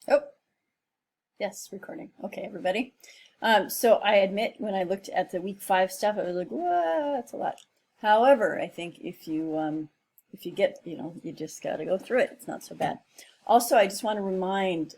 Oh, yes, recording. Okay, everybody. So I admit when I looked at the week 5 stuff, I was like, "Whoa, that's a lot." However, I think if you get, you just got to go through it. It's not so bad. Also, I just want to remind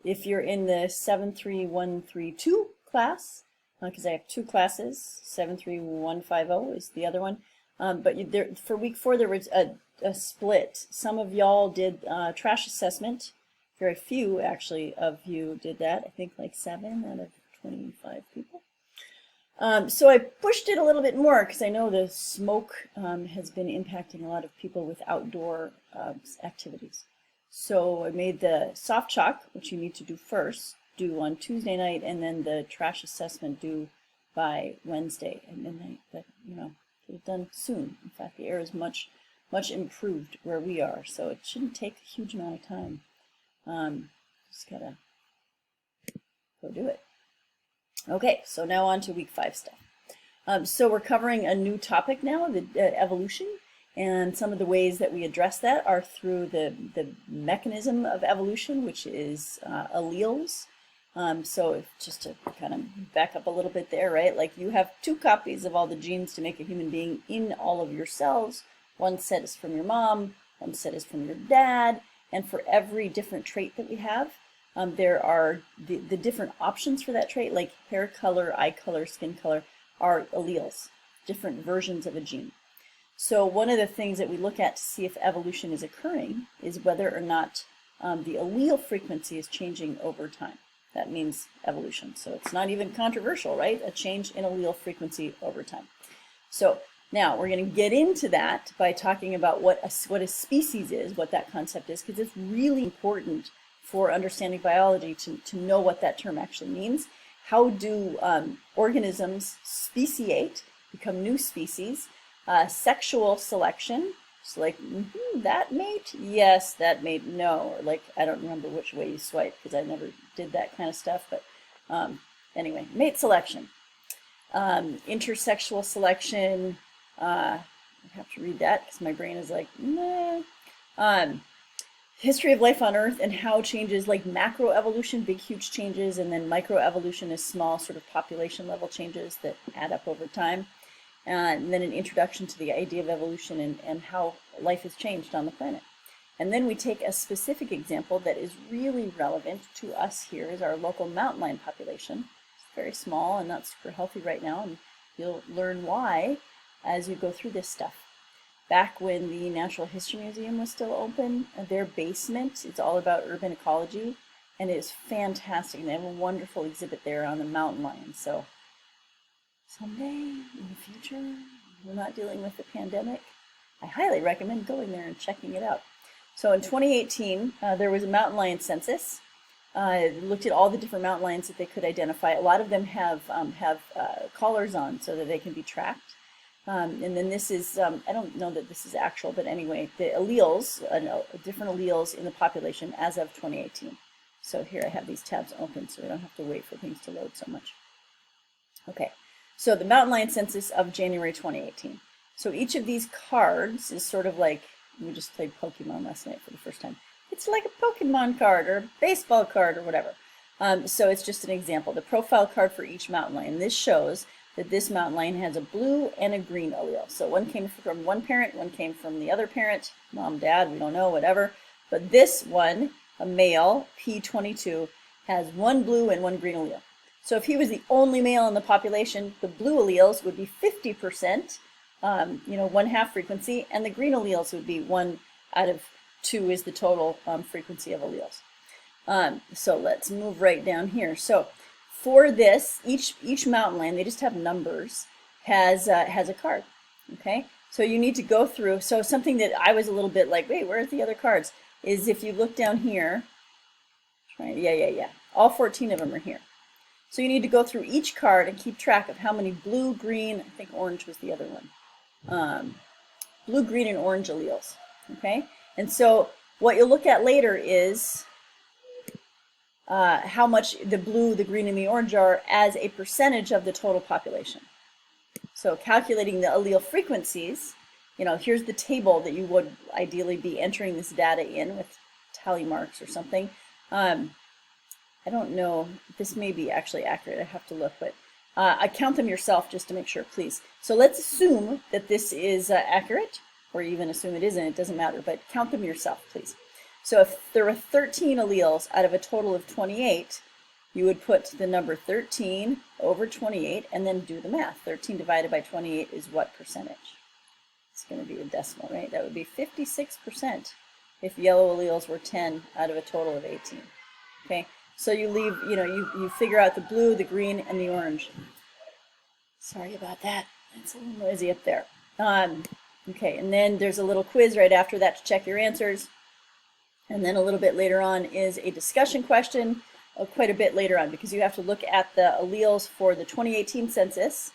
if you're in the 73132 class, because I have 2 classes, 73150 is the other one. But for week 4 there was a split. Some of y'all did trash assessment. Very few actually of you did that. I think like 7 out of 25 people. So I pushed it a little bit more because I know the smoke has been impacting a lot of people with outdoor activities. So I made the soft chalk, which you need to do first, due on Tuesday night, and then the trash assessment due by Wednesday at midnight. But get it done soon. In fact, the air is much improved where we are, so it shouldn't take a huge amount of time. Just gotta go do it. Okay, so now on to week 5 stuff. So we're covering a new topic now, the evolution, and some of the ways that we address that are through the mechanism of evolution, which is alleles. So just to kind of back up a little bit there, right? Like you have 2 copies of all the genes to make a human being in all of your cells. One set is from your mom, one set is from your dad, and for every different trait that we have, there are the different options for that trait, like hair color, eye color, skin color, are alleles, different versions of a gene. So one of the things that we look at to see if evolution is occurring is whether or not the allele frequency is changing over time. That means evolution. So it's not even controversial, right? A change in allele frequency over time. So now we're going to get into that by talking about what a species is, what that concept is, because it's really important for understanding biology to know what that term actually means. How do organisms speciate, become new species? Sexual selection, so like that mate, yes, that mate, no, or like I don't remember which way you swipe because I never did that kind of stuff, but anyway, mate selection, intersexual selection. I have to read that because my brain is like, nah. History of life on Earth and how changes like macroevolution, big huge changes, and then microevolution is small sort of population level changes that add up over time. And then an introduction to the idea of evolution and how life has changed on the planet. And then we take a specific example that is really relevant to us here is our local mountain lion population. It's very small and not super healthy right now, and you'll learn why as you go through this stuff. Back when the Natural History Museum was still open, their basement, it's all about urban ecology, and it is fantastic. And they have a wonderful exhibit there on the mountain lions. So someday in the future, we're not dealing with the pandemic, I highly recommend going there and checking it out. So in 2018, there was a mountain lion census. Looked at all the different mountain lions that they could identify. A lot of them have collars on so that they can be tracked. And then this is, I don't know that this is actual, but anyway, the alleles, different alleles in the population as of 2018. So here I have these tabs open so we don't have to wait for things to load so much. Okay, so the mountain lion census of January 2018. So each of these cards is sort of like, we just played Pokemon last night for the first time. It's like a Pokemon card or a baseball card or whatever. So it's just an example. The profile card for each mountain lion. This shows that this mountain lion has a blue and a green allele. So one came from one parent, one came from the other parent, mom, dad, we don't know, whatever. But this one, a male, P22, has one blue and one green allele. So if he was the only male in the population, the blue alleles would be 50%, 1/2 frequency, and the green alleles would be 1 out of 2 is the total frequency of alleles. So let's move right down here. So for this, each mountain lion, they just have numbers, has a card. Okay, so you need to go through. So something that I was a little bit like, wait, where's the other cards? Is if you look down here, yeah, all 14 of them are here. So you need to go through each card and keep track of how many blue, green, I think orange was the other one, blue, green, and orange alleles. Okay, and so what you'll look at later is how much the blue, the green, and the orange are as a percentage of the total population. So calculating the allele frequencies, here's the table that you would ideally be entering this data in with tally marks or something. I don't know, this may be actually accurate, I have to look, but I count them yourself just to make sure, please. So let's assume that this is accurate, or even assume it isn't, it doesn't matter, but count them yourself, please. So if there were 13 alleles out of a total of 28, you would put the number 13 over 28 and then do the math. 13 divided by 28 is what percentage? It's going to be a decimal, right? That would be 56% if yellow alleles were 10 out of a total of 18. Okay, so you leave, you figure out the blue, the green, and the orange. Sorry about that. It's a little noisy up there. Okay, and then there's a little quiz right after that to check your answers. And then a little bit later on is a discussion question, quite a bit later on, because you have to look at the alleles for the 2018 census.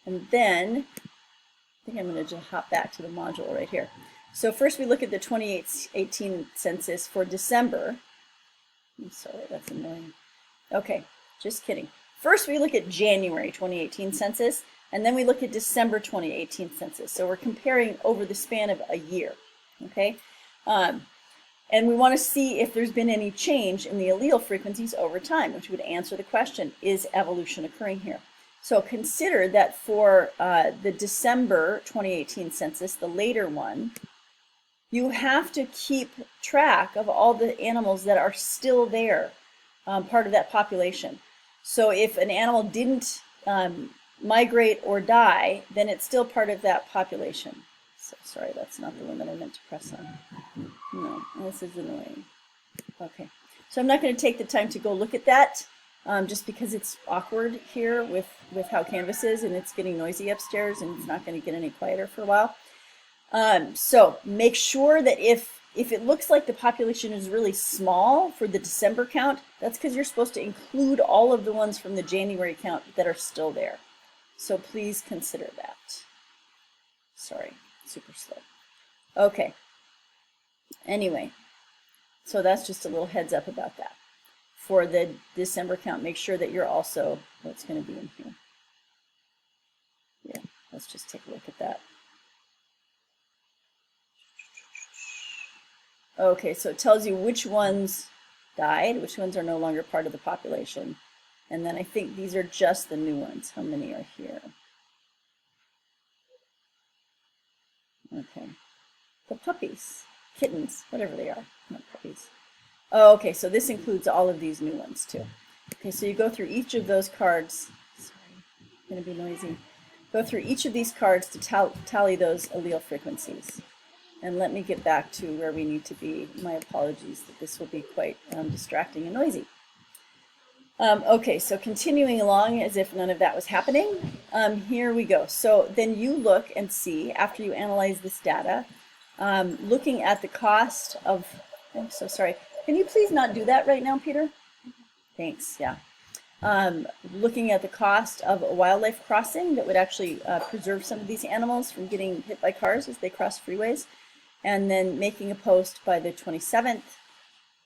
And then, I think I'm going to just hop back to the module right here. So first we look at the 2018 census for December. I'm sorry, that's annoying. Okay, just kidding. First we look at January 2018 census, and then we look at December 2018 census. So we're comparing over the span of a year, okay? And we want to see if there's been any change in the allele frequencies over time, which would answer the question, is evolution occurring here? So consider that for the December 2018 census, the later one, you have to keep track of all the animals that are still there, part of that population. So if an animal didn't migrate or die, then it's still part of that population. So, sorry, that's not the one that I meant to press on. No, this is annoying. Okay, so I'm not going to take the time to go look at that, just because it's awkward here with how Canvas is, and it's getting noisy upstairs, and it's not going to get any quieter for a while. So make sure that if it looks like the population is really small for the December count, that's because you're supposed to include all of the ones from the January count that are still there. So please consider that. Sorry, super slow. Okay. Anyway, so that's just a little heads up about that. For the December count, make sure that you're also what's going to be in here. Yeah, let's just take a look at that. Okay, so it tells you which ones died, which ones are no longer part of the population. And then I think these are just the new ones. How many are here? Okay. The puppies, kittens, whatever they are, not puppies. Oh, okay, so this includes all of these new ones too. Okay, so you go through each of those cards. Sorry, it's going to be noisy. Go through each of these cards to tally those allele frequencies. And let me get back to where we need to be. My apologies that this will be quite distracting and noisy. Okay, so continuing along as if none of that was happening, here we go. So then you look and see, after you analyze this data, looking at the cost of, I'm so sorry, can you please not do that right now, Peter? Thanks, yeah. Looking at the cost of a wildlife crossing that would actually preserve some of these animals from getting hit by cars as they cross freeways, and then making a post by the 27th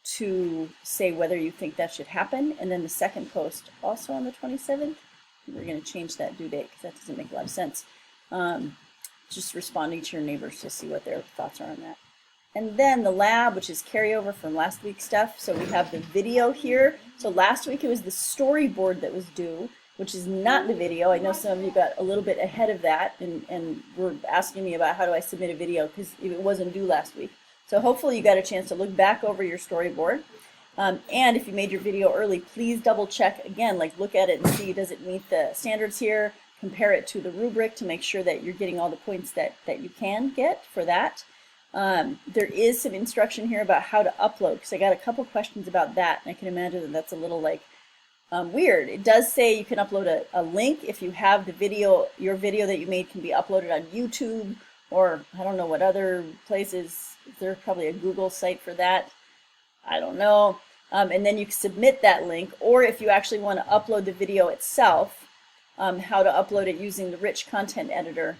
to say whether you think that should happen, and then the second post also on the 27th. We're going to change that due date because that doesn't make a lot of sense. Just responding to your neighbors to see what their thoughts are on that. And then the lab, which is carryover from last week's stuff. So we have the video here. So last week it was the storyboard that was due, which is not the video. I know some of you got a little bit ahead of that and were asking me about how do I submit a video because it wasn't due last week. So hopefully you got a chance to look back over your storyboard. And if you made your video early, please double check again, like look at it and see, does it meet the standards here? Compare it to the rubric to make sure that you're getting all the points that you can get for that. There is some instruction here about how to upload, because I got a couple questions about that, and I can imagine that that's a little like weird. It does say you can upload a link if you have the video, your video that you made can be uploaded on YouTube, or I don't know what other places. There's probably a Google site for that. I don't know. And then you can submit that link, or if you actually want to upload the video itself, how to upload it using the rich content editor.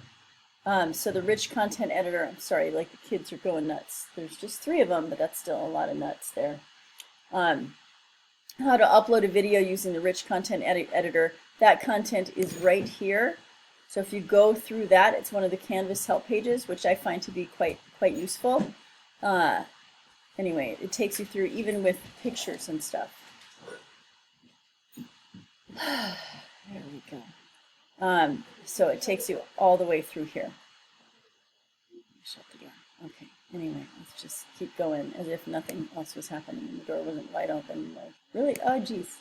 So the rich content editor, I'm sorry, like the kids are going nuts. There's just 3 of them, but that's still a lot of nuts there. How to upload a video using the rich content editor. That content is right here. So if you go through that, it's one of the Canvas help pages, which I find to be quite useful. anyway, it takes you through even with pictures and stuff. There we go. So it takes you all the way through here. Shut the door. Okay. Anyway, let's just keep going as if nothing else was happening and the door wasn't wide open. Like, really? Oh, geez.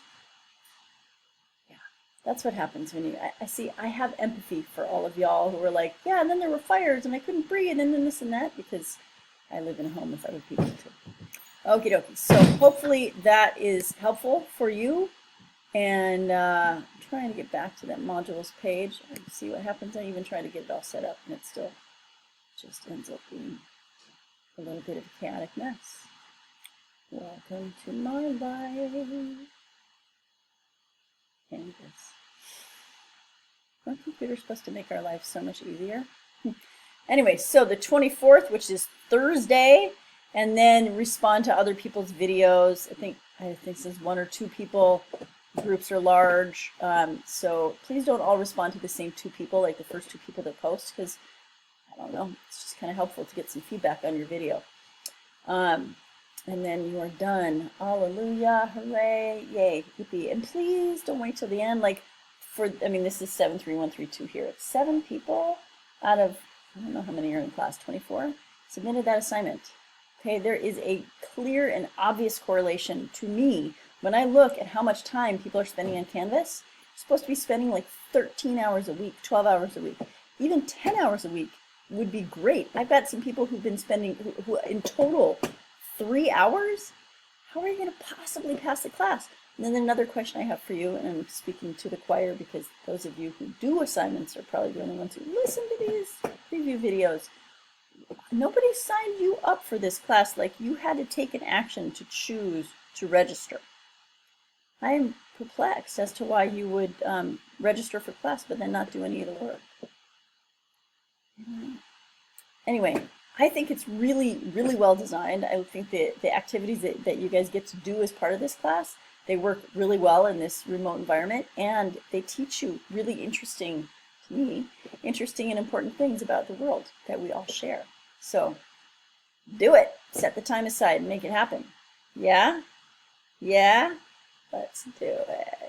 Yeah, that's what happens when you. I see. I have empathy for all of y'all who were like, yeah, and then there were fires and I couldn't breathe and then this and that because I live in a home with other people too. Okie dokie. So hopefully that is helpful for you. And I'm trying to get back to that modules page and see what happens. I even try to get it all set up and it still just ends up being a little bit of a chaotic mess. Welcome to my life. Canvas. My computer's supposed to make our lives so much easier. Anyway, so the 24th, which is Thursday, and then respond to other people's videos. I think this is 1 or 2 people. Groups are large, so please don't all respond to the same 2 people, like the first 2 people that post, because I don't know, it's just kind of helpful to get some feedback on your video. And then you are done. Hallelujah, hooray, yay, yippee. And please don't wait till the end. Like I mean, this is 73132 here. It's 7 people out of, I don't know how many are in class, 24, submitted that assignment. Okay, there is a clear and obvious correlation to me. When I look at how much time people are spending on Canvas, you're supposed to be spending like 13 hours a week, 12 hours a week, even 10 hours a week would be great. I've got some people who've been spending, who in total 3 hours. How are you going to possibly pass the class? And then another question I have for you, and I'm speaking to the choir because those of you who do assignments are probably the only ones who listen to these preview videos. Nobody signed you up for this class. Like, you had to take an action to choose to register. I am perplexed as to why you would register for class but then not do any of the work. Anyway, I think it's really, really well designed. I think the activities that you guys get to do as part of this class, they work really well in this remote environment, and they teach you really interesting, to me, interesting and important things about the world that we all share. So do it. Set the time aside and make it happen. Yeah? Yeah? Let's do it.